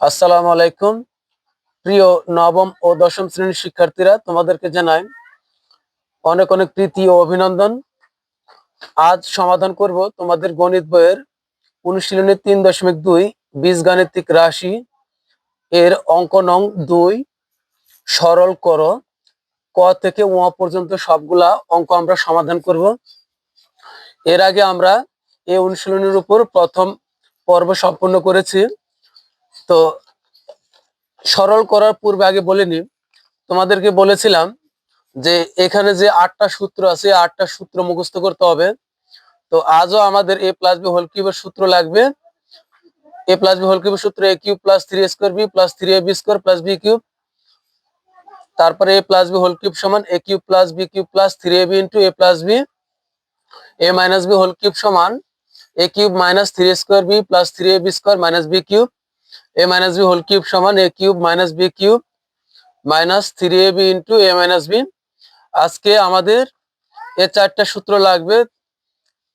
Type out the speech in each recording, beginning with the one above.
আসসালামু আলাইকুম। প্রিয় নবম ও দশম শ্রেণীর শিক্ষার্থীরা, তোমাদেরকে জানাই অনেক অনেক প্রীতি ও অভিনন্দন। আজ সমাধান করব তোমাদের গণিত বইয়ের অনুশীলনী 3.2 বীজগাণিতিক রাশি এর অঙ্ক নং 2 সরল করো। ক থেকে ও পর্যন্ত সবগুলা অঙ্ক আমরা সমাধান করব। এর আগে আমরা এই অনুশীলনীর উপর প্রথম পর্ব সম্পন্ন করেছি। তো সরল করার পূর্বে আগে বলে নিই, তোমাদেরকে বলেছিলাম যে এখানে যে 8টা সূত্র আছে, 8টা সূত্র মুখস্থ করতে হবে। তো আজও আমাদের a প্লাস বি হোল কিউবের সূত্র লাগবে। a প্লাস বি হোল কিউবের সূত্র a cube plus 3a square b plus 3ab square plus b cube. তারপরে a plus b whole cube সমান a cube plus b cube plus 3ab into a plus b. a minus B whole cube সমান a cube minus 3a square b plus 3ab square minus B cube. a minus B whole cube সমান a cube minus B cube minus 3ab into a minus b. আজকে আমাদের এই 4টা সূত্র লাগবে।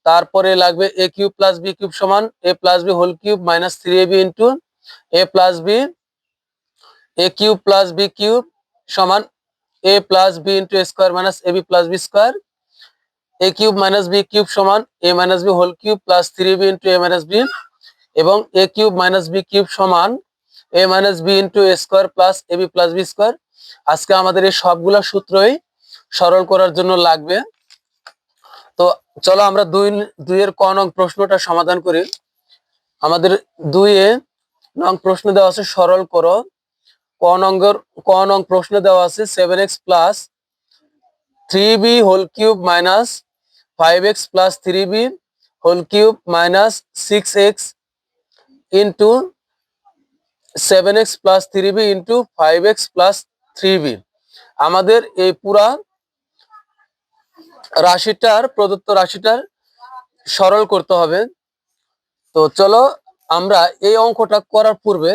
তারপরে লাগবে a cube plus b cube সমান a plus b whole cube minus 3ab into a plus b. a cube plus b cube সমান a plus b into a square minus ab plus b square. a cube minus B cube সমান a minus B whole cube plus 3ab into a minus b, এবং a cube minus B cube সমান a minus b into a square plus ab plus b square. আজকে আমাদের এই সবগুলা সূত্রই সরল করার জন্য লাগবে। তো চলো আমরা দুইয়ের ক নং প্রশ্নটা সমাধান করি। আমাদের 2 নং প্রশ্ন দেওয়া আছে সরল করো। ক নং প্রশ্ন দেওয়া আছে 7x plus 3b whole cube minus 5x plus 3b whole cube minus 6x into 7x plus 3b into 5x plus 3b। আমাদের এই পুরা প্রদত্ত রাশিটার সরল করতে হবে। তো চলো আমরা এই অঙ্কটা করার পূর্বে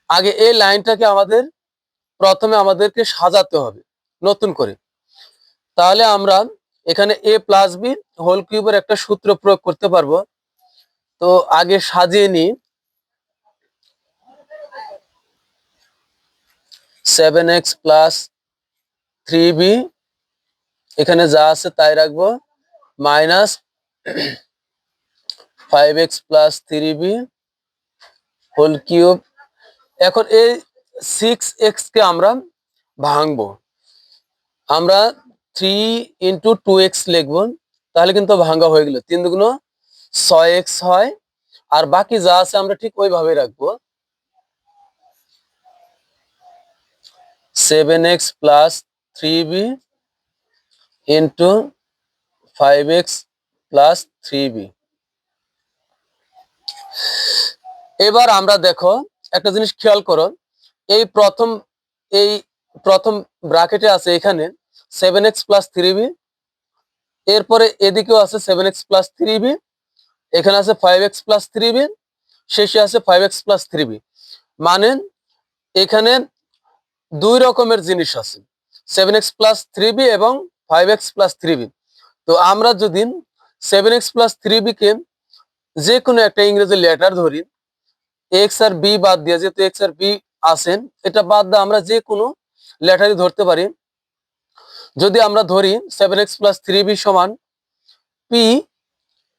আগে এই লাইনটাকে প্রথমে আমাদেরকে সাজাতে হবে নতুন করে। তাহলে আমরা এখানে a প্লাস বি হোল কিউবের একটা সূত্র প্রয়োগ করতে পারবো। তো আগে সাজিয়ে নিই। 7x প্লাস 3b এখানে যা আছে তাই রাখবো, minus 5x plus 3b whole cube. এখন এই 6x কে আমরা ভাঙবো। আমরা 3 ইন্টু 2x লিখবো, তাহলে কিন্তু ভাঙা হয়ে গেল। 3 দুগুণ 6x হয়, আর বাকি যা আছে আমরা ঠিক ওইভাবে রাখবো। 7x plus 3b into 5x plus 3b। এবার আমরা দেখো একটা জিনিস খেয়াল করো, এই প্রথম ব্র্যাকেটে আছে এখানে 7x প্লাস 3b, এরপরে এদিকেও আছে 7x প্লাস 3b, এখানে আছে 5x প্লাস 3b, শেষে আছে 5x প্লাস 3b। মানে এখানে দুই রকমের জিনিস আছে, 7x প্লাস 3b এবং 5x প্লাস 3b। তো আমরা যদি 7x প্লাস 3b কে যে কোনো একটা ইংরেজি লেটার ধরি, এক্স আর বি বাদ দিয়ে, যেহেতু এক্স আর বি আছেন, এটা বাদ দিয়ে আমরা যে কোনো লেটারই ধরতে পারি। যদি আমরা ধরি 7x প্লাস 3b সমান পি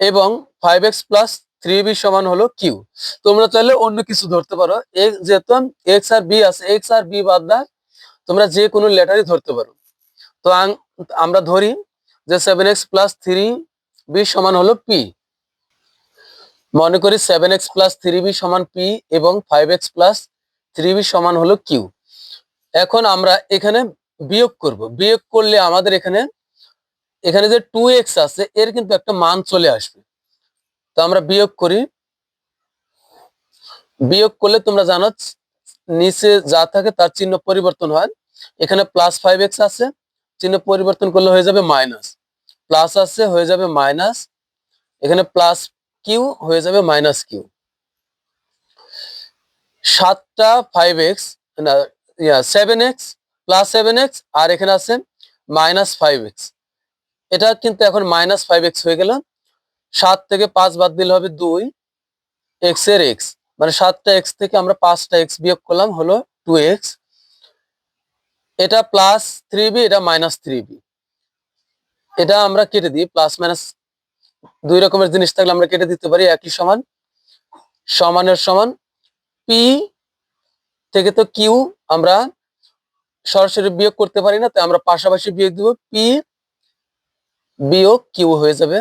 এবং 5x প্লাস 3b সমান হলো কিউ, তোমরা চাইলে অন্য কিছু ধরতে পারো। যেহেতু এক্স আর বি আছে, এক্স আর বি বাদ দিয়ে তোমরা যে কোনো লেটারই ধরতে পারো। তো আমরা ধরি যে 7x প্লাস 3b সমান হলো পি। মনে করি 7x প্লাস 3b সমান পি এবং 5x প্লাস 3b সমান হলো কিউ। এখন আমরা এখানে বিয়োগ করব। বিয়োগ করলে আমাদের এখানে যে 2x আছে এর কিন্তু একটা মান চলে আসবে। তো আমরা বিয়োগ করি। বিয়োগ করলে তোমরা জানো নিচে যা থাকে তার চিহ্ন পরিবর্তন হয়। এখানে প্লাস 5x আছে, চিহ্ন পরিবর্তন করলে হয়ে যাবে মাইনাস। প্লাস আছে হয়ে যাবে মাইনাস, এখানে প্লাস কিউ হয়ে যাবে মাইনাস কিউ। 7টা 5x না 7x প্লাস 7x, আর এখানে আছে মাইনাস 5x। এটা কিন্তু এখন মাইনাস 5x হয়ে গেল। 7 থেকে 5 বাদ দিলে হবে 2 x এর x, মানে 7টা এক্স থেকে আমরা 5টা এক্স বিয়োগ করলাম, হলো 2x। এটা প্লাস 3b, এটা মাইনাস 3b। এটা আমরা কেটে দিই, প্লাস মাইনাস দুই রকমের জিনিস থাকলে আমরা কেটে দিতে পারি। একই সমান, সমানের সমান পি থেকে তো কিউ আমরা সরাসরি বিয়োগ করতে পারি না, তাই আমরা পাশাপাশি বিয়োগ দিব, পি বিয়োগ কিউ হয়ে যাবে।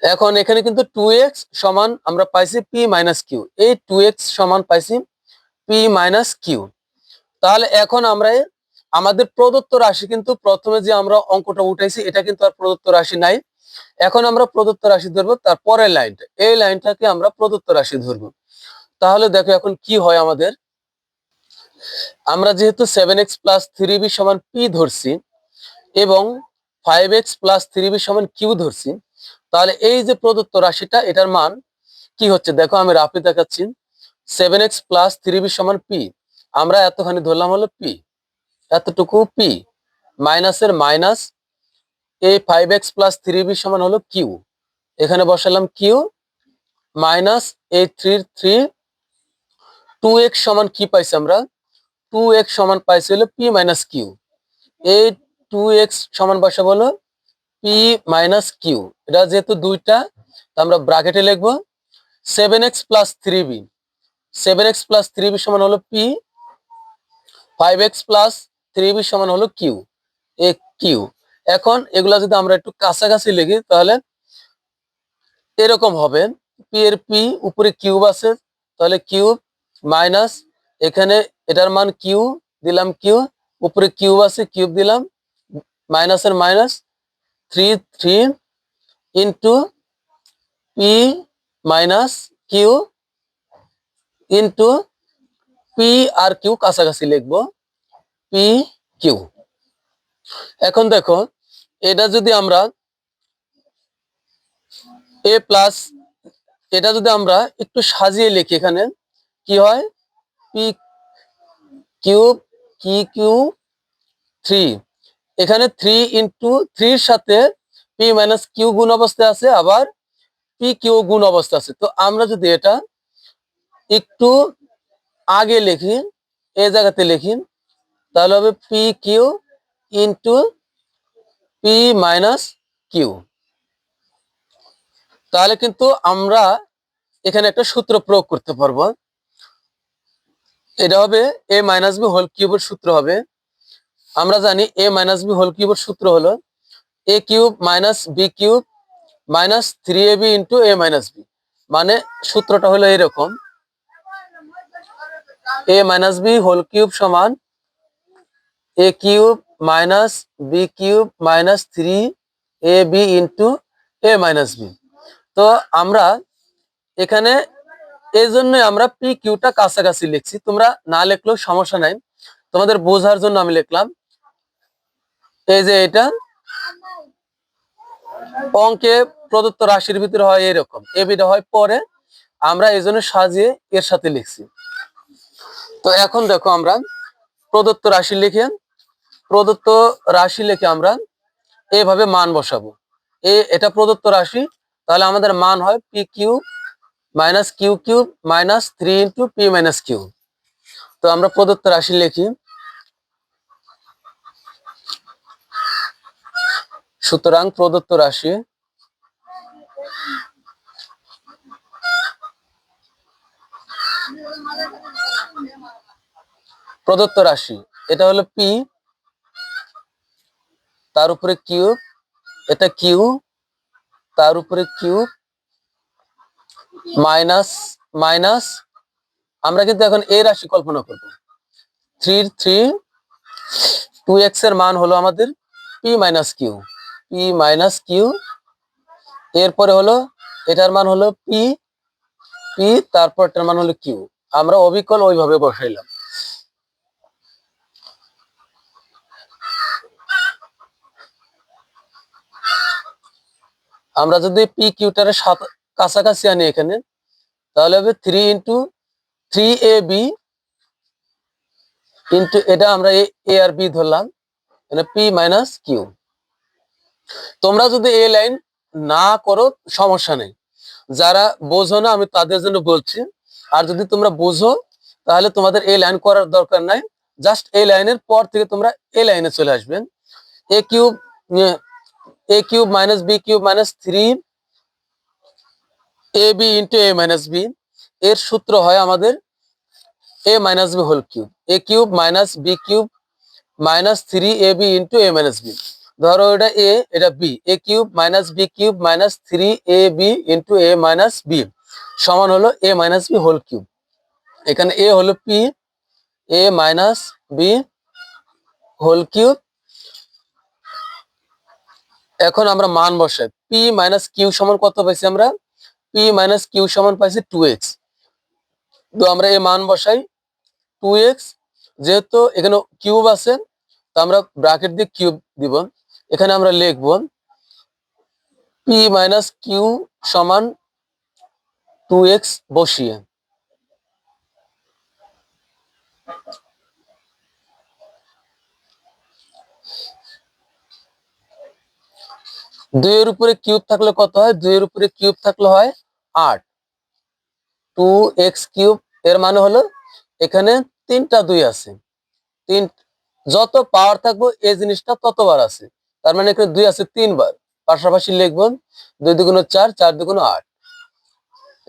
এখন এখানে কিন্তু 2x সমান আমরা পাইছি পি মাইনাস কিউ, এই 2x সমান পাইছি পি মাইনাস কিউ। তাহলে এখন আমরা আমাদের প্রদত্ত রাশি, কিন্তু প্রথমে যে আমরা অঙ্কটা উঠাইছি এটা কিন্তু আর প্রদত্ত রাশি নাই। এখন আমরা প্রদত্ত রাশি ধরবো, তার পরের লাইনটা, এই লাইনটাকে আমরা প্রদত্ত রাশি ধরবো। তাহলে দেখো এখন কি হয় আমাদের। আমরা যেহেতু 7x প্লাস 3b সমান পি ধরছি এবং 5x প্লাস 3b সমান কিউ ধরছি, তাহলে এই যে প্রদত্ত রাশিটা, এটার মান কি হচ্ছে দেখো, আমি রাফে দেখাচ্ছি। 7x প্লাস 3b সমান পি, আমরা এতখানি ধরলাম হলো পি, এতটুকু পি, মাইনাসের মাইনাস, এই 5x প্লাস 3b সমান হলো কিউ, এখানে বসালাম কিউ, মাইনাস এই 3 2x সমান কি পাইছি আমরা, 2x সমান পাইছি হলো পি মাইনাস কিউ, এই 2x সমান বসাবো হলো পি মাইনাস কিউ। এটা যেহেতু দুইটা, আমরা ব্র্যাকেটে লিখবো 7x plus 3b, 7x plus 3b সমান হলো পি, 5x প্লাস 3b সমান হলো কিউ, এ কিউ। এখন এগুলা যদি আমরা একটু কাছাকাছি লিখি তাহলে এরকম হবে, পি এর পি, উপরে কিউব আছে, তাহলে কিউব মাইনাস, এখানে এটার মান কিউ দিলাম, কিউ, উপরে কিউব আছে, কিউব দিলাম, মাইনাসের minus, 3 into P minus Q into P আর কিউ কাছাকাছি লিখবো, পি কিউ। এখন দেখো এটা যদি আমরা এ প্লাস, এটা যদি আমরা একটু সাজিয়ে লিখি, এখানে কি হয়, পি কিউব কি কিউ 3, এখানে 3 ইন্টু 3 সাথে পি মাইনাস কিউ গুণ অবস্থায় আছে, আবার পি কিউ গুণ অবস্থা আছে। তো আমরা যদি এটা একটু আগে লিখি, এই জায়গাতে লিখি, তাহলে হবে p q into P minus q. তাহলে কিন্তু আমরা এখানে একটা সূত্র প্রয়োগ করতে পারবো, এটা হবে এ মাইনাস বি হোল কিউবের সূত্র হবে। আমরা জানি এ মাইনাস বি হোল কিউবের সূত্র হলো A cube minus B cube minus 3ab into A minus B. মানে সূত্রটা হলো এরকম, A minus B whole cube সমান A cube minus B cube minus 3ab into A minus B. তো আমরা এখানে এই জন্যই আমরা পি কিউটা কাছাকাছি লিখছি, তোমরা না লিখলেও সমস্যা নাই, তোমাদের বোঝার জন্য আমি লিখলাম। এই যে এটা অঙ্কে প্রদত্ত রাশির ভিতরে হয় এরকম, এ বিটা হয় পরে, আমরা এই জন্য সাজিয়ে এর সাথে লিখছি। তো এখন দেখো আমরা প্রদত্ত রাশি লিখে, প্রদত্ত রাশি লিখে আমরা এইভাবে মান বসাবো, এটা প্রদত্ত রাশি, তাহলে আমাদের মান হয় p q minus q cube minus 3 into P minus q. তো আমরা প্রদত্ত রাশি লিখি, সুতরাং প্রদত্ত রাশি এটা হলো পি, তার উপরে কিউব, এটা কিউ, তার উপরে কিউব, মাইনাস মাইনাস, আমরা কিন্তু এখন এই রাশি কল্পনা করব, 2x এর মান হলো আমাদের p minus q, p minus q, এরপরে হলো এটার মান হলো পি, পি তারপর এটার মান হলো কিউ। আমরা অবিকল ওইভাবে বসাইলাম। আমরা যদি পি কিউটার কাছাকাছি আনি এখানে, তাহলে হবে 3 ইন্টু 3ab ইন্টু এটা আমরা এ আর বি ধরলাম, মানে পি মাইনাস কিউ। তোমরা যদি এই লাইন না করো সমস্যা নেই, যারা বোঝো না আমি তাদের জন্য বলছি, আর যদি তোমরা বুঝো তাহলে তোমাদের এই লাইন করার দরকার নাই, জাস্ট এই লাইনের পর থেকে তোমরা এই লাইনে চলে আসবেন। A cube minus B cube minus 3ab into a minus B, এর সূত্র হয় আমাদের a minus B whole cube, A cube minus B cube minus 3ab into a minus B. ধরো এটা a, এটা b, A cube minus B cube minus 3ab into a minus B সমান হলো a minus B whole cube. এখানে a হলো p, a minus B whole cube. এখন আমরা মান বসাই, p মাইনাস কিউ সমান কত পাইছি আমরা, p মাইনাস কিউ সমান পাইছি 2x। তো আমরা এই মান বসাই 2x, যেহেতু এখানে কিউব আছে তো আমরা ব্র্যাকেট দিয়ে কিউব দিব। এখানে আমরা লিখব p মাইনাস কিউ সমান 2x বসিয়ে, দুইয়ের উপরে কিউব থাকলে কত হয়, দুইয়ের উপরে কিউব থাকলে হয় 8, 2x কিউব। এর মানে হলো এখানে 3টা 2 আছে, যত পাওয়ার থাকবো এই জিনিসটা ততবার আছে, তার মানে এখানে 2 আছে 3 বার। পাশাপাশি লিখবো 2 দুগুণ 4, 4 দুগুণ 8,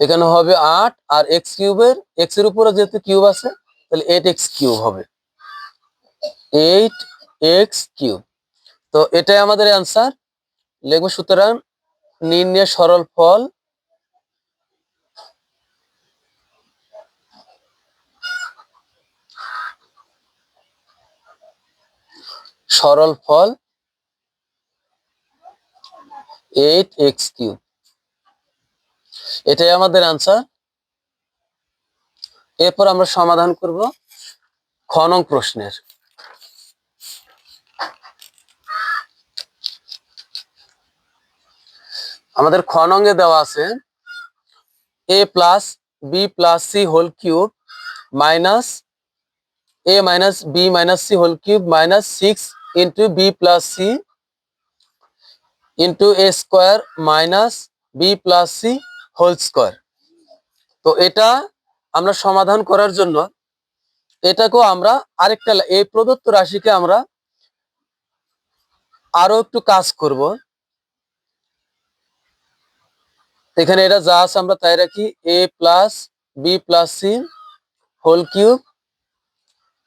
এখানে হবে 8, আর এক্স কিউবের এক্স এর উপরে যেহেতু কিউব আছে তাহলে 8x কিউব হবে, 8x কিউব। তো এটাই আমাদের অ্যান্সার লিখবো। সুতরাং নির্ণয় সরল ফল সরল ফল 8x কিউব, এটাই আমাদের অ্যান্সার। এরপর আমরা সমাধান করব খ নং প্রশ্নের। আমাদের খ নঙ্গে দেওয়া আছে a plus b plus C whole cube minus a minus b minus c whole cube minus 6 into b plus c into a square minus B plus C whole square. তো এটা আমরা সমাধান করার জন্য এটাকেও আমরা আরেকটা এই প্রদত্ত রাশিকে আমরা আরো একটু কাজ করব। এখানে এটা যা আছে আমরা তাই রাখি, a plus b plus C whole cube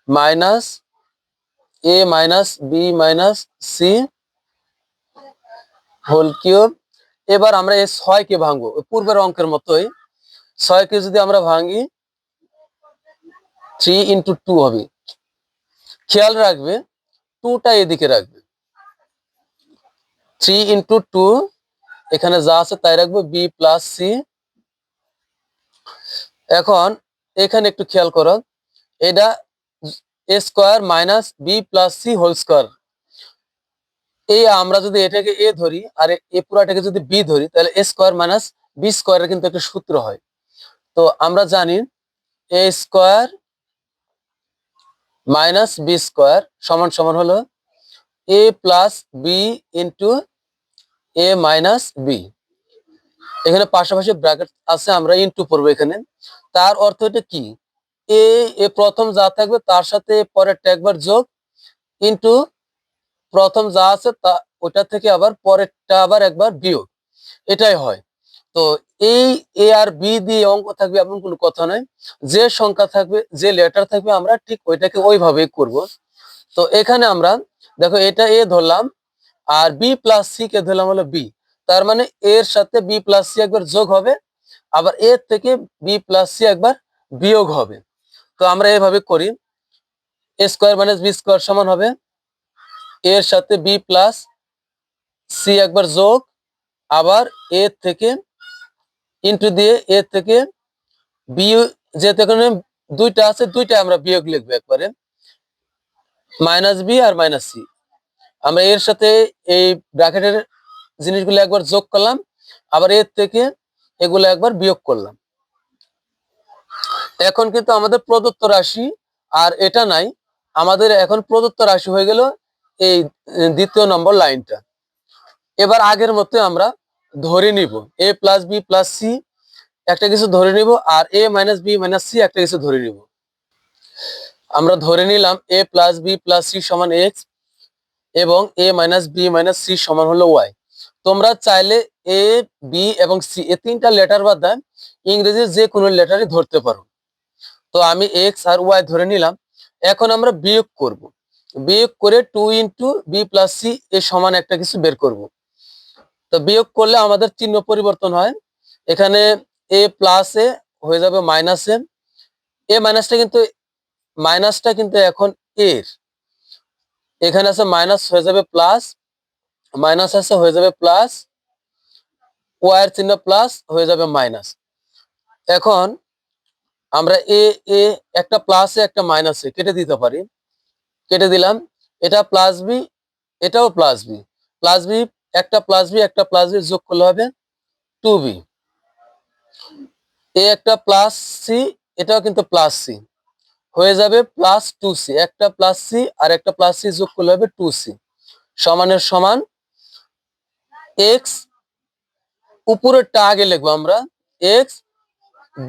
minus a minus b minus c whole cube. এবার আমরা এই 6 কে ভাঙবো পূর্বের অঙ্কের মতোই, 6 কে যদি আমরা ভাঙি 3 ইন্টু 2 হবে। খেয়াল রাখবে 2টা এদিকে রাখবে, 3 ইন্টু 2 এখানে যা আছে তাই রাখবো, বি প্লাস সি। এখন এখানে একটু খেয়াল করো, এটা A square minus B plus C whole square. এই আমরা যদি এটাকে এ ধরি আর এ পুরাটাকে যদি বি ধরি তাহলে এ স্কোয়ার মাইনাস বি স্কোয়ারের কিন্তু একটা সূত্র হয়। তো আমরা জানি এ স্কোয়ার মাইনাস বি স্কোয়ার সমান সমান হলো এ plus b into A minus B. এখানে পাশাপাশি ব্র্যাকেট আছে, আমরা ইন্টু পড়বো এখানে। তার অর্থ এটা কি, এ প্রথম যা থাকবে তার সাথে পরেরটা একবার যোগ ইন্টু প্রথম যা আছে তা ওটা থেকে আবার পরেরটা আবার একবার বিয়োগ, এটাই হয়। তো এই এ আর বি দিয়ে অঙ্ক থাকবে এমন কোনো কথা নয়, যে সংখ্যা থাকবে যে লেটার থাকবে আমরা ঠিক ওইটাকে ওইভাবেই করব। তো এখানে আমরা দেখো এটা এ ধরলাম আর বি প্লাস সি কে ধরলাম হলো বি, তার মানে এর সাথে বি প্লাস সি একবার যোগ হবে, আবার এর থেকে বি প্লাস সি একবার বিয়োগ হবে। তো আমরা এভাবে করি, এ স্কোয়ার মাইনাস বি স্কোয়ার সমান হবে এর সাথে বি প্লাস সি একবার যোগ, আবার এ থেকে ইন্টু দিয়ে এ থেকে বি, যেহেতু এখানে দুইটা আছে দুইটা আমরা বিয়োগ লিখবো একবারে, মাইনাস বি আর মাইনাস সি। আমরা এর সাথে এই ব্র্যাকেটের জিনিসগুলো একবার যোগ করলাম, আবার এর থেকে এগুলো একবার বিয়োগ করলাম। এখন কিন্তু আমাদের প্রদত্ত রাশি আর এটা নাই, আমাদের এখন প্রদত্ত রাশি হয়ে গেল এই দ্বিতীয় নম্বর লাইনটা। এবার আগের মতো আমরা ধরে নিব, এ প্লাস বি প্লাস সি একটা কিছু ধরে নিব, আর এ মাইনাস বি মাইনাস সি একটা কিছু ধরে নিব। আমরা ধরে নিলাম এ প্লাস বি প্লাস সি সমান এক্স এবং এ মাইনাস বি মাইনাস সি সমান হলো ওয়াই। তোমরা চাইলে এ বি এবং সি এই তিনটা লেটার বাদ দেন ইংরেজির যে কোনো লেটারই ধরতে পারো। তো আমি এক্স আর ওয়াই ধরে নিলাম। এখন আমরা বিয়োগ করব, বিয়োগ করে 2 ইন্টু বি প্লাস সি এর সমান একটা কিছু বের করব। তো বিয়োগ করলে আমাদের চিহ্ন পরিবর্তন হয়, এখানে এ প্লাস এ হয়ে যাবে মাইনাস এ, এ মাইনাসটা কিন্তু এখন এর, এখানে আছে মাইনাস হয়ে যাবে প্লাস, মাইনাস আছে হয়ে যাবে প্লাস, ওয়াই এর চিহ্ন প্লাস হয়ে যাবে মাইনাস। এখন আমরা এ এ একটা প্লাসে একটা মাইনাসে কেটে দিতে পারি, কেটে দিলাম। এটা প্লাস বি, এটাও প্লাস বি, প্লাস বি একটা প্লাস বি একটা প্লাস বি যোগ করলে হবে 2b। এ একটা প্লাস সি, এটাও কিন্তু প্লাস সি, হয়ে যাবে প্লাস 2c, একটা প্লাস সি আর একটা প্লাস সি যোগ করলে হবে 2c সমানের সমান এক্স, উপরেরটা আগে লিখবো আমরা, এক্স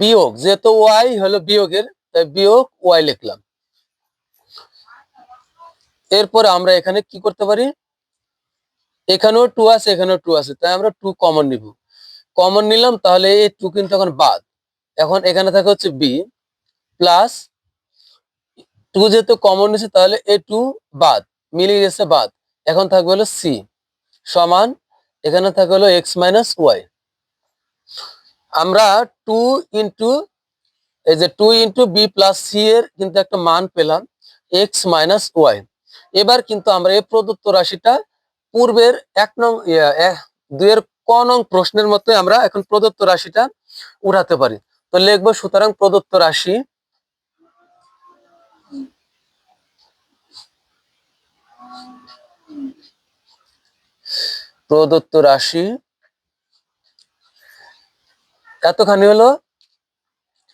বিয়োগ, যেহেতু ওয়াই হলো বিয়োগের তাই বিয়োগ ওয়াই লিখলাম। এরপরে আমরা এখানে কি করতে পারি, এখানেও 2 আছে এখানেও 2 আছে, তাই আমরা 2 কমন নিব, কমন নিলাম, তাহলে এই 2 কিন্তু এখন বাদ। এখন এখানে থাকে হচ্ছে বি প্লাস 2, যেহেতু কমন নিছে তাহলে এই 2 বাদ, মিলিয়ে গেছে বাদ। এখন থাকবে হলো সি সমান, এখানে থাকবে হলো এক্স মাইনাস ওয়াই। আমরা 2 ইন্টু এই যে 2 ইন্টু বি প্লাস সি এর কিন্তু একটা মান পেলাম এক্স মাইনাস ওয়াই। এবার কিন্তু আমরা এই প্রদত্ত রাশিটা পূর্বের 2 এর ক নং প্রশ্নের মতো আমরা এখন প্রদত্ত রাশিটা উঠাতে পারি। তো লিখবো সুতরাং প্রদত্ত রাশি, প্রদত্ত রাশি এতখানি হলো,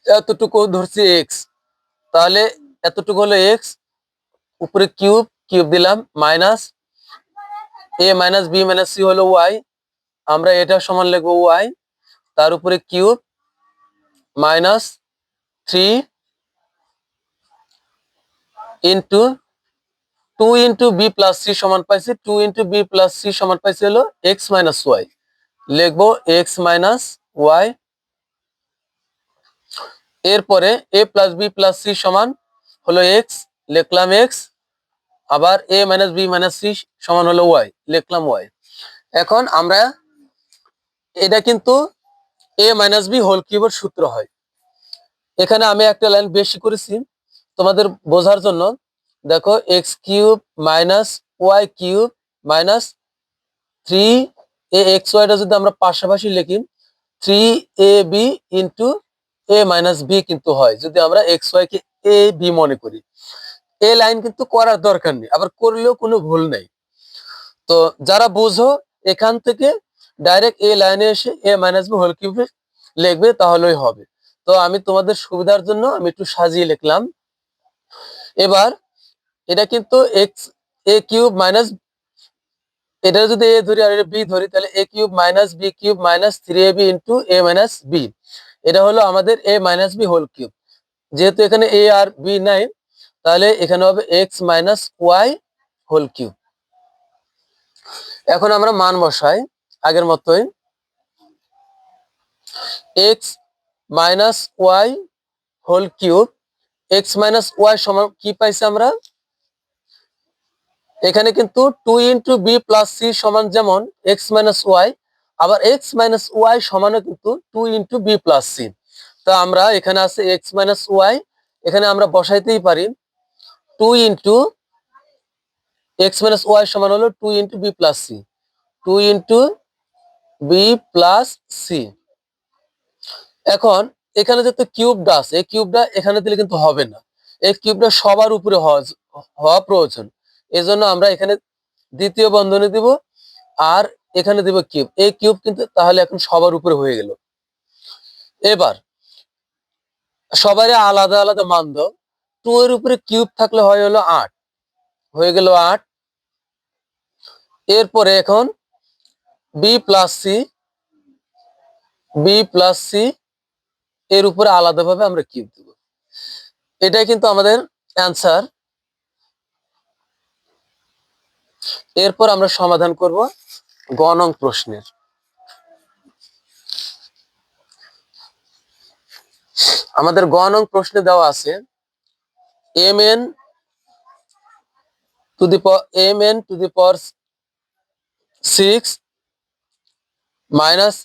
এতটুকু ধরছি এক্স, তাহলে এতটুকু হলো এক্স, উপরে কিউব, কিউব দিলাম, minus a minus b minus c হলো ওয়াই, আমরা এটা সমান লিখবো ওয়াই, তার উপরে cube minus 3 into 2 into b plus c সমান পাইছি, 2 ইন্টু বি প্লাস সি সমান পাইছি হলো এক্স মাইনাস ওয়াই, লিখবো এক্স মাইনাস ওয়াই। এরপরে এ প্লাস বি প্লাস সি সমান হলো এক্স, লিখলাম এক্স, আবার এ মাইনাস বি মাইনাস সি সমান হলো ওয়াই, লিখলাম ওয়াই। এখন আমরা এটা কিন্তু এ মাইনাস বি হোল কিউবের সূত্র হয়, এখানে আমি একটা লাইন বেশি করেছি তোমাদের বোঝার জন্য। দেখো x cube minus y cube minus 3 a x ওয়াইটা যদি আমরা পাশাপাশি লিখি 3ab into A minus B কিন্তু হয়, যদি আমরা x Y K A B মনে করি। এই লাইন কিন্তু করার দরকার নেই, আবার করলেও কোনো ভুল নেই। তো যারা বুঝো এখান থেকে ডাইরেক্ট এই লাইনে এসে এ মাইনাস বি হোল কিউবে লিখবে তাহলেই হবে। তো আমি তোমাদের সুবিধার জন্য আমি একটু সাজিয়ে লিখলাম। এবার এটা কিন্তু এক্স এ কিউব মাইনাস, এটা যদি এ ধরি আর এটা বি ধরি তাহলে A cube minus B cube minus 3ab into A minus B, এটা হলো আমাদের A minus B whole cube. যেহেতু এখানে এ আর বি নাই তাহলে এখানে হবে X minus Y whole cube. এখন আমরা মান বসাই আগের মতোই, X minus Y whole cube, X minus Y সমান কি পাইছি আমরা, এখানে কিন্তু 2 ইন্টু বি প্লাস সি সমান যেমন এক্স মাইনাস ওয়াই, আবার এক্স মাইনাস ওয়াই সমানও কিন্তু 2 ইন্টু বি প্লাস সি। তো আমরা এখানে আছে এক্স মাইনাস ওয়াই, এখানে আমরা বসাইতেই পারি 2 ইন্টু এক্স মাইনাস ওয়াই সমান হলো 2 into b plus c, 2 into b plus c. এখন এখানে যেহেতু কিউবটা আছে, এই কিউবটা এখানে দিলে কিন্তু হবে না, এই কিউবটা সবার উপরে হওয়া প্রয়োজন। এজন্য আমরা এখানে দ্বিতীয় বন্ধনী দিব আর এখানে দিব কিউব, এই কিউব কিন্তু তাহলে এখন সবার উপরে হয়ে গেল। এবার সবারই আলাদা আলাদা মান দাও, 2 এর উপরে কিউব থাকলে হয় হলো 8, হয়ে গেল 8। এরপরে এখন b plus c, b plus c এর উপরে আলাদাভাবে আমরা কিউব দেব। এটাই কিন্তু আমাদের অ্যান্সার। এরপর আমরা সমাধান করব গ নং প্রশ্নের। আমাদের গ নং প্রশ্নে দেওয়া আছে m n to the power 6 minus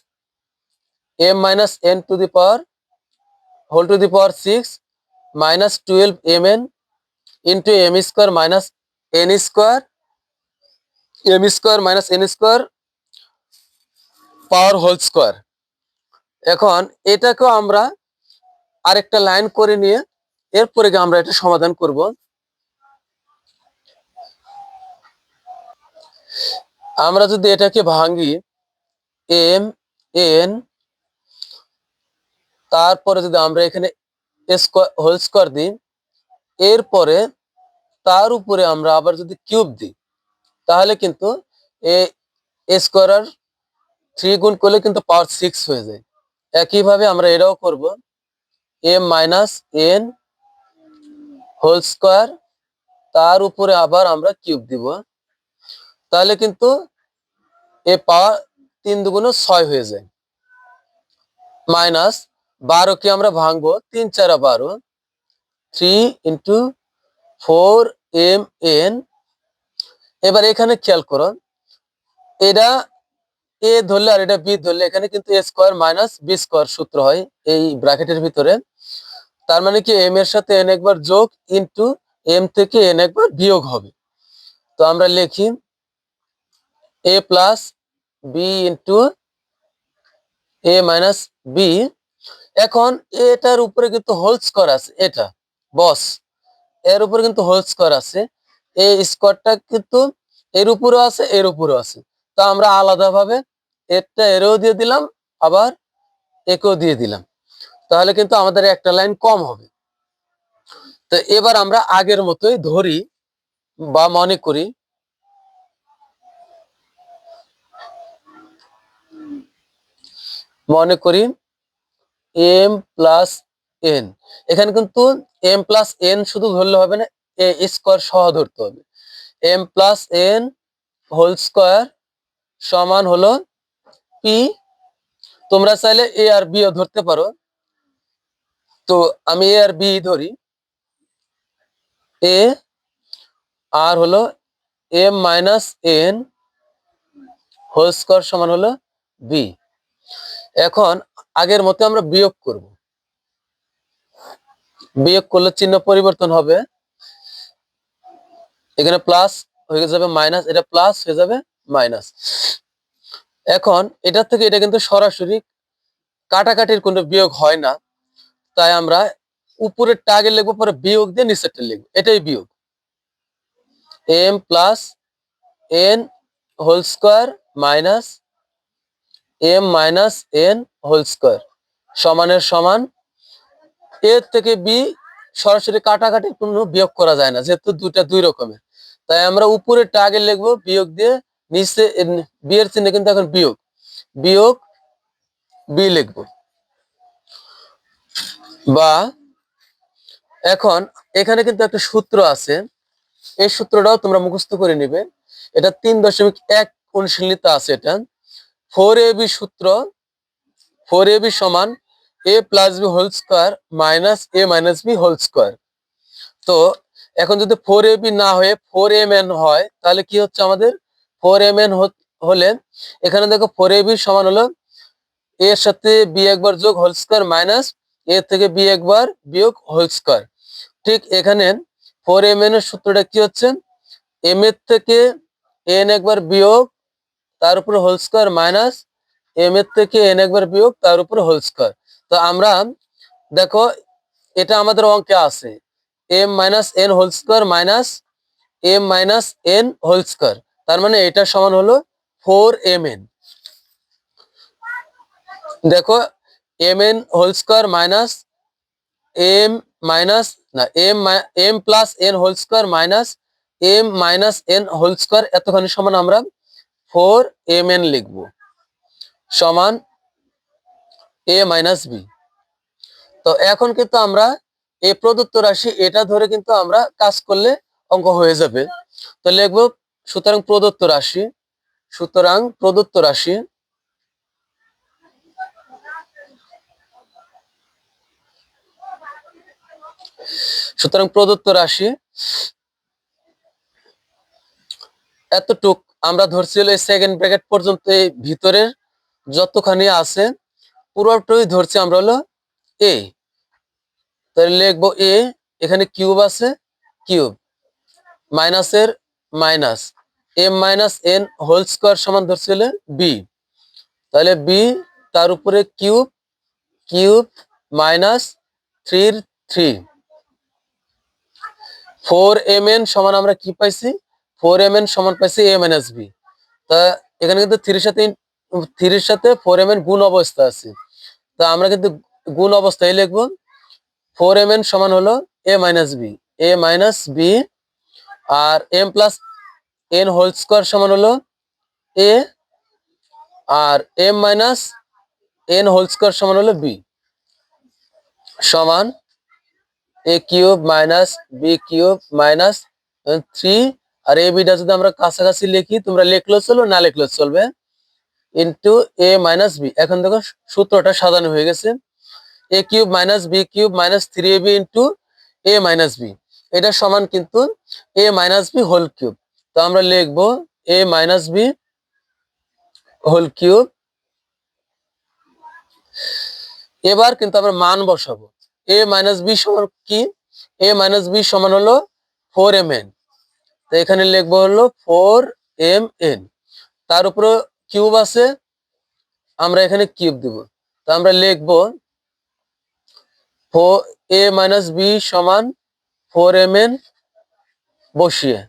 M minus n to the power whole to the power 6 minus 12 m n into m square minus n square power whole square. এখন এটাকেও আমরা আরেকটা লাইন করে নিয়ে এরপরে আমরা এটা সমাধান করব। আমরা যদি এটাকে ভাঙি এম এন, তারপরে যদি আমরা এখানে হোল স্কোয়ার দিই, এরপরে তার উপরে আমরা আবার যদি কিউব দিই, তাহলে কিন্তু এ স্কোয়ার আর 3 গুণ করলে কিন্তু পাওয়ার 6 হয়ে যায়। একইভাবে আমরা এটাও করব m minus N whole square, তার উপরে আবার আমরা কিউব দিব, তাহলে কিন্তু এ পাওয়ার 3 দুগুণ 6 হয়ে যায়। মাইনাস 12 কে আমরা ভাঙবো 3 4 12, 3 ইন্টু 4 এম এন। এবার এখানে খেয়াল করো, এটা এ ধরলে আর এটা বি ধরলে এখানে কিন্তু এ স্কোয়ার মাইনাস বি স্কোয়ার সূত্র হয় এই ব্র্যাকেটের ভিতরে। তার মানে কি এম এর সাথে এন একবার যোগ ইন্টু এম থেকে এন একবার বিয়োগ হবে। তো আমরা লিখি এ plus b into A minus B. এখন এটার উপরে কিন্তু হোল স্কোয়ার আছে, এটা বস এর উপরে কিন্তু হোল স্কোয়ার আছে, এই স্কোয়ারটা কিন্তু এর উপরেও আছে এর উপরেও আছে। তো আমরা আলাদাভাবে এটা এরও দিয়ে দিলাম আবার একেও দিয়ে দিলাম, তাহলে কিন্তু আমাদের একটা লাইন কম হবে। তো এবার আমরা আগের মতোই ধরি বা মনে করি এম প্লাস এন। এখানে কিন্তু এম প্লাস এন শুধু ধরলে হবে না, এ স্কোয়ার সহ ধরতে হবে। M plus N whole square সমান হলো পি। তোমরা চাইলে এ আর বি ও ধরতে পারো, তো আমি এ আর বি ধরি। এ আর হলো m minus N whole square সমান হলো বি। এখন আগের মতো আমরা বিয়োগ করব, বিয়োগ করলে চিহ্ন পরিবর্তন হবে, এখানে প্লাস হয়ে যাবে মাইনাস, এটা প্লাস হয়ে যাবে মাইনাস। এখন এটা থেকে এটা কিন্তু সরাসরি কাটাকাটির কোনো বিয়োগ হয় না, তাই আমরা উপরেরটা আগে লিখবো, পরে বিয়োগ দিয়ে নিচেরটা লিখবো, এটাই বিয়োগ। M plus N whole square minus M minus N whole square সমানের সমান। এর থেকে বি সরাসরি কাটাকাটির কোনো বিয়োগ করা যায় না, যেহেতু দুটা দুই রকমের, তাই আমরা উপরেরটা আগে লিখবো বিয়োগ দিয়ে, নিচে বি এর চিহ্ন কিন্তু এখন বিয়োগ, বিয়োগ বি লিখবো। বা এখন এখানে কিন্তু একটা সূত্র আছে, এই সূত্রটাও তোমরা মুখস্থ করে নিবে, এটা 3.1 অনুশীলনীতে আছে। এটা 4ab সূত্র, 4ab সমান a plus b whole square minus a minus B whole square. তো এখন যদি 4ab না হয়ে 4mn হয়, তাহলে কি হচ্ছে আমাদের 4mn হলে এখানে দেখো 4ab সমান হলো এর সাথে বি একবার যোগ হোল স্কোয়ার মাইনাস এ থেকে বি একবার বিয়োগ হোল স্কোয়ার। ঠিক এখানে 4mn এর সূত্রটা কি হচ্ছে, এম এর থেকে এন একবার বিয়োগ তার উপর হোল স্কোয়ার মাইনাস এম এর থেকে এন একবার বিয়োগ তার উপর হোল স্কোয়ার। তো আমরা দেখো এটা আমাদের অঙ্কে আছে M minus N whole square minus M minus N whole square, তার মানে এটা সমান হলো 4mn। দেখো M N whole square minus M minus না M plus N whole square minus M minus N whole square, এতখানি সমান আমরা 4mn লিখবো, সমান এ মাইনাস বি। তো এখন কিন্তু আমরা এই প্রদত্ত রাশি এটা ধরে কিন্তু আমরা কাজ করলে অঙ্ক হয়ে যাবে। তো লিখবো সুতরাং প্রদত্ত রাশি, সুতরাং প্রদত্ত রাশি সুতরাং প্রদত্ত রাশি এতটুক আমরা ধরছি হলো সেকেন্ড ব্র্যাকেট পর্যন্ত, এই ভিতরের যতখানি আছে পুরোটাই ধরছি আমরা হলো এ। তাহলে লিখবো এ, এখানে কিউব আছে, কিউব মাইনাসের minus M minus N whole square সমান ধরছি হলে বি। তাহলে বি তার উপরে কিউব, কিউব মাইনাস 3 4mn সমান আমরা কি পাইছি, 4mn সমান পাইছি a মাইনাস বি। তা এখানে কিন্তু 3 সাথে 4mn গুণ অবস্থা আছে, তা আমরা কিন্তু গুণ অবস্থায় লিখবো 4mn সমান হলো a minus b, a minus b, আর m plus n whole square সমান হলো a, আর m minus n whole square সমান হলো b, সমান a cube minus B cube minus 3, আর এ বিটা যদি আমরা কাছাকাছি লিখি, তোমরা লিখলেও চলবে না লিখলেও চলবে, ইন্টু এ মাইনাস বি। এখন দেখো সূত্রটা সাজানো হয়ে গেছে, A cube minus B cube minus 3ab into A minus B, এটা সমান কিন্তু A minus B whole cube. তো আমরা লিখবো A minus B whole cube. এবার কিন্তু আমরা মান বসাবো, এ মাইনাস বি সমান কি, এ মাইনাস বি সমান হলো 4mn, তো এখানে লিখবো হলো 4mn, তার উপরে কিউব আছে, আমরা এখানে কিউব দিব। তো আমরা লিখবো এ মাইনাস বি সমান 4mn বসিয়ে,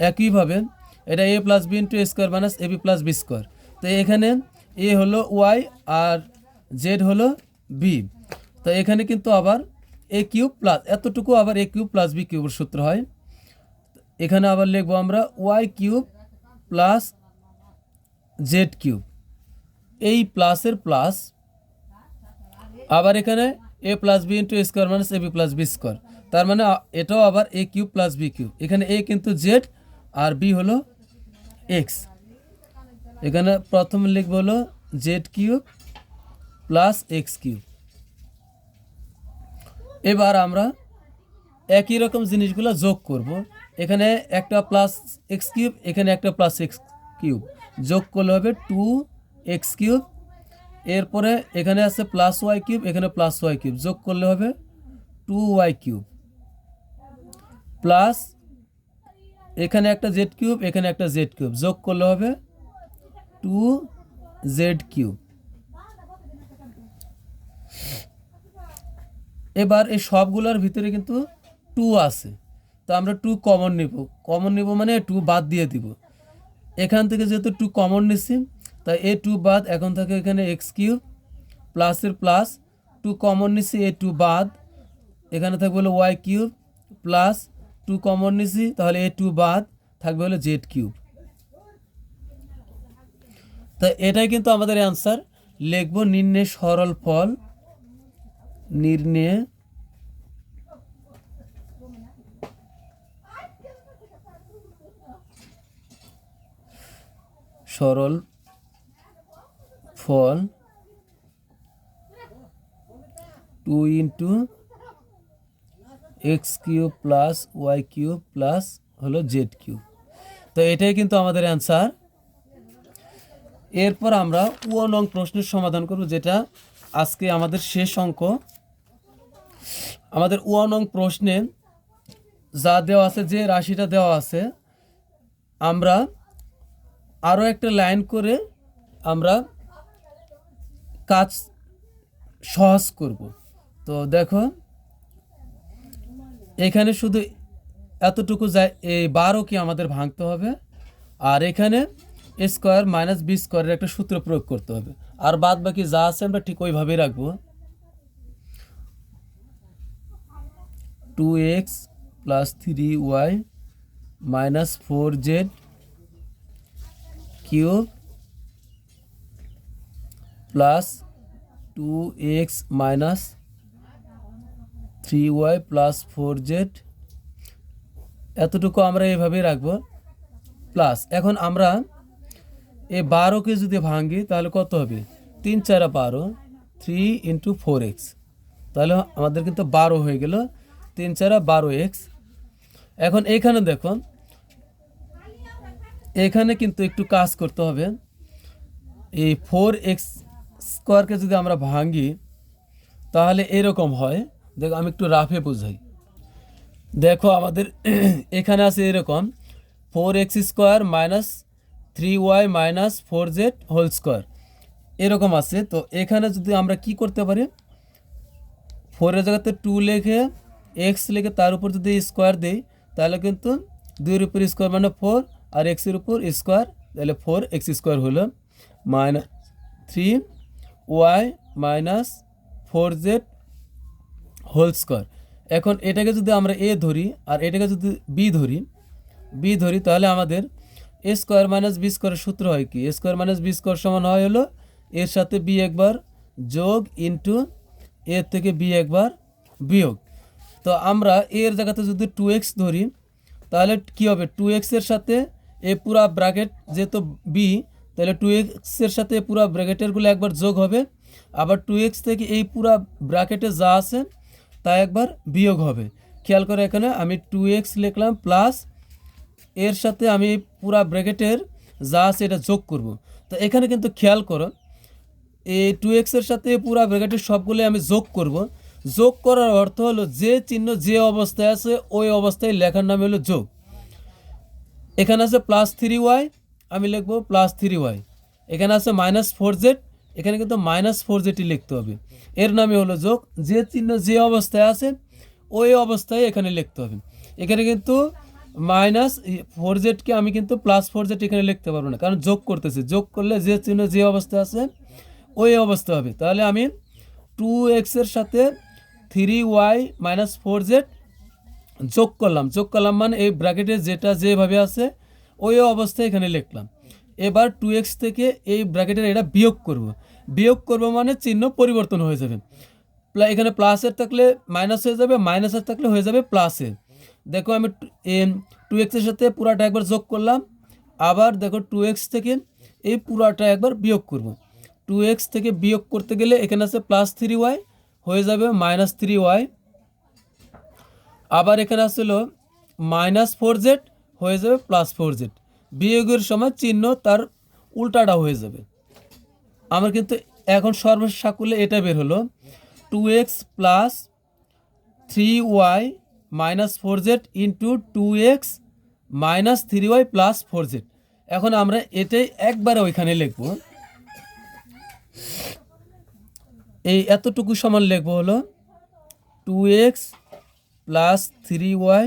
একইভাবে এটা এ plus b into a square minus a b plus b square. তো এখানে এ হলো ওয়াই আর জেড হলো বি। তো এখানে কিন্তু আবার এ কিউব প্লাস এতটুকু আবার এ কিউব প্লাস বি কিউবের সূত্র হয়। এখানে আবার লিখবো আমরা y cube plus z cube, এই প্লাসের প্লাস, আবার এখানে a plus b into a square minus a b plus b square, তার মানে এটাও আবার a cube plus b cube. এখানে এ কিন্তু জেড আর বি হলো এক্স। এখানে প্রথমে লিখব হলো z cube plus x cube. এবার আমরা একই রকম জিনিসগুলো যোগ করব। এখানে একটা প্লাস এক্স কিউব, এখানে একটা প্লাস এক্স কিউব, যোগ করলে হবে 2x কিউব। এরপরে এখানে আছে প্লাস ওয়াই কিউব, এখানে প্লাস ওয়াই কিউব, যোগ করলে হবে 2y কিউব, প্লাস এখানে একটা জেড কিউব, এখানে একটা জেড কিউব, যোগ করলে হবে 2z কিউব। এবার এই সবগুলোর ভিতরে কিন্তু 2 আছে, তো আমরা 2 কমন নিব মানে 2 বাদ দিয়ে দিব। এখান থেকে যেহেতু 2 কমন নিচ্ছি, তাই এ 2 বাদ, এখন থাকে এখানে এক্স কিউব প্লাসের প্লাস 2 কমন নিচ্ছি, এ 2 বাদ, এখানে থাকবে হলো ওয়াই কিউব প্লাস 2 কমন নিচ্ছি, তাহলে এ 2 বাদ, থাকবে হলো জেড কিউব। তা এটাই কিন্তু আমাদের অ্যান্সার। লিখব নির্ণয় সরল ফল, নির্ণয় সরল ফল 2 into x cube plus y cube plus হলো জেড কিউব। তো এটাই কিন্তু আমাদের অ্যান্সার। এরপর আমরা নং প্রশ্নের সমাধান করব, যেটা আজকে আমাদের শেষ অঙ্ক। আমাদের নং প্রশ্নে যা দেওয়া আছে, যে রাশিটা দেওয়া আছে, আমরা আরও একটা লাইন করে আমরা কাজ সহজ করব। তো দেখো এখানে শুধু এতটুকু যায়, এই 12কে আমাদের ভাঙতে হবে, আর এখানে এ স্কোয়ার মাইনাস বি স্কোয়ারের একটা সূত্র প্রয়োগ করতে হবে, আর বাদ বাকি যা আছে আমরা ঠিক ওইভাবেই রাখবো। 2x plus 3y minus 4z cube plus 2x minus 3y plus 4z, এতটুকু আমরা এইভাবেই রাখবো প্লাস। এখন আমরা এই 12কে যদি ভাঙি তাহলে কত হবে, 3 4 12, 3 ইন্টু 4x, তাহলে আমাদের কিন্তু 12 হয়ে গেল, 3 4 12x। এখন এখানে দেখো, এখানে কিন্তু একটু কাজ করতে হবে। এই 4x স্কোয়ারকে যদি আমরা ভাঙি তাহলে এরকম হয়। দেখো আমি একটু রাফে বোঝাই। দেখো আমাদের এখানে আছে এরকম 4x square minus 3y minus 4z whole square, এরকম আছে। তো এখানে যদি আমরা কি করতে পারি, 4 এর জায়গাতে 2 লিখে x লিখে তার উপর যদি স্কোয়ার দিই, তাহলে কিন্তু 2 এর উপর স্কোয়ার মানে 4, আর x এর উপর স্কোয়ার, তাহলে 4x স্কোয়ার হলো minus 3y minus 4z whole square. এখন এটাকে যদি আমরা a ধরি আর এটাকে যদি b ধরি, তাহলে আমাদের এ স্কোয়ার মাইনাস বি স্কোয়ারের সূত্র হয় কি, এ স্কোয়ার মাইনাস বি স্কোয়ার সমান হয় হলো এর সাথে বি একবার যোগ ইন্টু এর থেকে বি একবার বিয়োগ। তো আমরা এর জায়গাতে যদি 2x ধরি, তাহলে কি হবে, 2x এর সাথে এ পুরা ব্র্যাকেট যেহেতু বি, তাহলে 2x এর সাথে পুরা ব্র্যাকেটেরগুলো একবার যোগ হবে, আবার 2x থেকে এই পুরা ব্র্যাকেটে যা আছে তা একবার বিয়োগ হবে। খেয়াল করে এখানে আমি 2x লিখলাম প্লাস এর সাথে আমি পুরা ব্র্যাকেটের যা আছে এটা যোগ করব। তো এখানে কিন্তু খেয়াল করো, এই 2x এর সাথে পুরা ব্র্যাকেটের সবগুলো আমি যোগ করব। যোগ করার অর্থ হলো যে চিহ্ন যে অবস্থায় আছে ওই অবস্থায় লেখার নাম হলো যোগ। এখানে আছে প্লাস 3y, আমি লিখব প্লাস 3y। এখানে আছে মাইনাস 4z, এখানে কিন্তু মাইনাস 4z লিখতে হবে, এর নামে হলো যোগ। যে চিহ্ন যে অবস্থায় আছে ওই অবস্থায় এখানে লিখতে হবে। এখানে কিন্তু মাইনাস 4zকে আমি কিন্তু প্লাস 4z এখানে লিখতে পারবো না, কারণ যোগ করতেছি, যোগ করলে যে চিহ্ন যে অবস্থায় আছে ওই অবস্থা হবে। তাহলে আমি 2x এর সাথে 3y মাইনাস 4z যোগ করলাম মানে এই ব্র্যাকেটে যেটা যেভাবে আছে ওই অবস্থায় এখানে লিখলাম। এবার 2x থেকে এই ব্র্যাকেটের এটা বিয়োগ করব মানে চিহ্ন পরিবর্তন হয়ে যাবে। এখানে প্লাসের থাকলে মাইনাস হয়ে যাবে, মাইনাসের থাকলে হয়ে যাবে প্লাসের। দেখো আমি 2x এর সাথে পুরাটা একবার যোগ করলাম, আবার দেখো 2x থেকে এই পুরাটা একবার বিয়োগ করব। 2x থেকে বিয়োগ করতে গেলে এখানে আছে +3y হয়ে যাবে -3y, আবার এখানে আসলো -4z হয়ে যাবে +4z। বিয়োগের সময় চিহ্ন তার উল্টাটা হয়ে যাবে। আমার কিন্তু এখন সর্বশেষ করলে এটা বের হলো 2x + 3y - 4z into 2x - 3y + 4z। এখন আমরা এটাই একবারে ওইখানে লিখব, এই এতটুকু সমান লিখব হলো 2x + 3y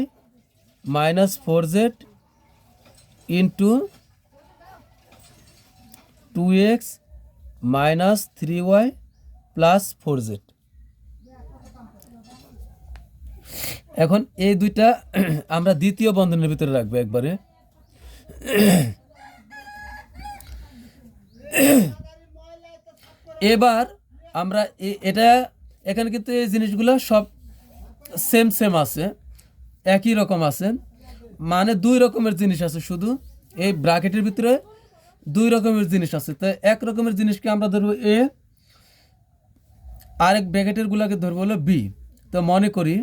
- 4z into 2x - 3y + 4z। এখন এই দুইটা আমরা দ্বিতীয় বন্ধনের ভিতরে রাখবো একবারে। এবার আমরা এটা এখানে কিন্তু এই জিনিসগুলো সব সেম আছে, একই রকম আছে, মানে দুই রকমের জিনিস আছে, শুধু এই ব্র্যাকেটের ভিতরে দুই রকমের জিনিস আছে। তো এক রকমের জিনিসকে আমরা ধরবো এ, আরেক ব্র্যাকেটের গুলাকে ধরবো হলো বি। তো মনে করি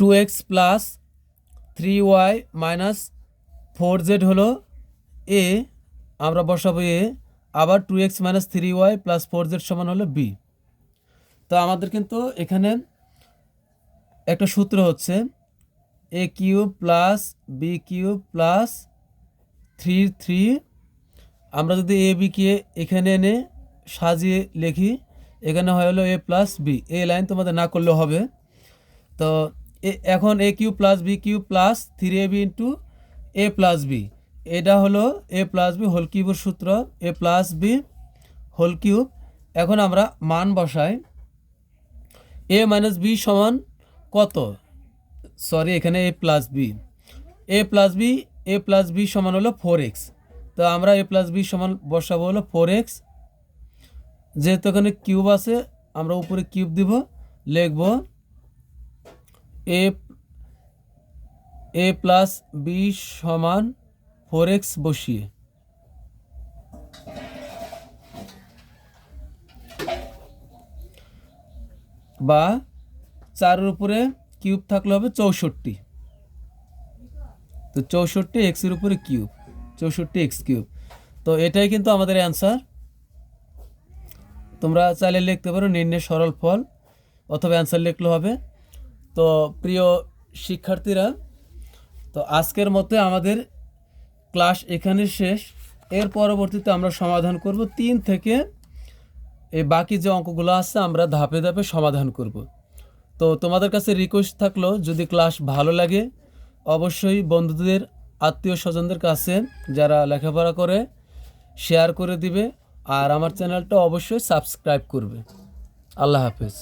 (2x + 3y - 4z) হলো এ, আমরা বসাবো এ, আবার 2x - 3y + 4z সমান হলো বি। তো আমাদের কিন্তু এখানে একটা সূত্র হচ্ছে a³ + b³ + 3 আমরা যদি এ বি কে এখানে এনে সাজিয়ে লিখি, এখানে হয় হলো a + b। এই লাইন তোমাদের না করলেও হবে। তো এখন a³ + b³ + 3ab into a + b, এটা হলো a + b হোল কিউবের সূত্র, a + b হোল কিউব। এখন আমরা মান বসাই, a - b সমান কত, সরি এখানে a + b, a + b সমান হলো 4x। তো আমরা a + b সমান বসাবো হলো 4x, যেহেতু এখানে কিউব আছে আমরা উপরে কিউব দিব, লিখব a প্লাস বি সমান 4x বসিয়ে বা 4-এর উপরে কিউব থাকলে হবে 64। তো 64 এক্সের উপরে কিউব, 64x কিউব। তো এটাই কিন্তু আমাদের অ্যান্সার। তোমরা চাইলে লিখতে পারো নির্ণয় সরল ফল, অথবা অ্যান্সার লিখলে হবে। তো প্রিয় শিক্ষার্থীরা, তো আজকের মতো আমাদের ক্লাস এখানে শেষ। এর পরবর্তীতে আমরা সমাধান করব 3 থেকে এই বাকি যে অঙ্কগুলো আছে আমরা ধাপে ধাপে সমাধান করব। তো তোমাদের কাছে রিকোয়েস্ট থাকলো, যদি ক্লাস ভালো লাগে অবশ্যই বন্ধুদের, আত্মীয় স্বজনদের কাছে যারা লেখাপড়া করে শেয়ার করে দিবে, আর আমার চ্যানেলটা অবশ্যই সাবস্ক্রাইব করবে। আল্লাহ হাফেজ।